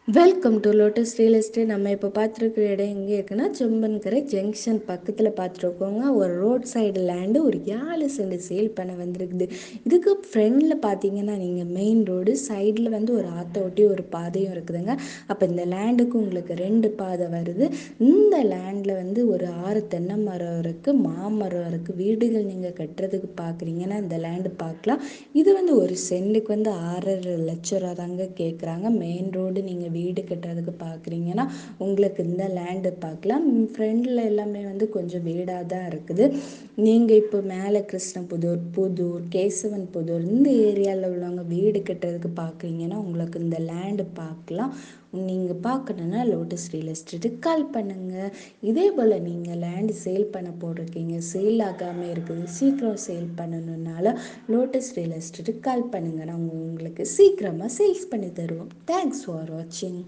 Welcome to lotus real estate. நம்ம இப்போ பார்த்துருக்குற இடம் எங்கே இருக்குன்னா செம்பன்கரை ஜங்ஷன் பக்கத்தில் பார்த்துருக்கோங்க. ஒரு ரோட் சைடு லேண்டு ஒரு 7 சென்ட் சேல் பண்ண வந்திருக்குது. இதுக்கு ஃப்ரெண்டில் பார்த்தீங்கன்னா நீங்கள் மெயின் ரோடு சைடில் வந்து ஒரு ஆற்றை ஒட்டி ஒரு பாதையும் இருக்குதுங்க. அப்போ இந்த லேண்டுக்கு உங்களுக்கு 2 பாதை வருது. இந்த லேண்டில் வந்து ஒரு 6 தென்னை மரம் இருக்குது, மாமரம் இருக்குது. வீடுகள் நீங்கள் கட்டுறதுக்கு பார்க்குறீங்கன்னா இந்த லேண்டு பார்க்கலாம். இது வந்து ஒரு சென்ட்டுக்கு வந்து 6.5 லட்ச ரூபா தாங்க கேட்குறாங்க. மெயின் ரோடு நீங்கள் வீடு கட்டுறதுக்கு பார்க்குறீங்கன்னா உங்களுக்கு இந்த லேண்டு பார்க்கலாம். ஃப்ரெண்டில் எல்லாமே வந்து கொஞ்சம் வீடாக தான் இருக்குது. நீங்கள் இப்போ மேலே கிருஷ்ணபுதூர், புதூர், கேசவன் புதூர் இந்த ஏரியாவில் உள்ளவங்க வீடு கட்டுறதுக்கு பார்க்குறீங்கன்னா உங்களுக்கு இந்த லேண்டு பார்க்கலாம். நீங்கள் பார்க்கணுன்னா லோட்டஸ் ரியல் எஸ்டேட்டுக்கு கால் பண்ணுங்கள். இதே போல் நீங்கள் லேண்டு சேல் பண்ண போட்டிருக்கீங்க, சேல் ஆகாமல் இருக்குது, சீக்கிரம் சேல் பண்ணணுன்னால லோட்டஸ் ரியல் எஸ்டேட்டுக்கு கால் பண்ணுங்கள். நாங்கள் உங்களுக்கு சீக்கிரமாக சேல்ஸ் பண்ணி தருவோம். தேங்க்ஸ் ஃபார் வாட்சிங்.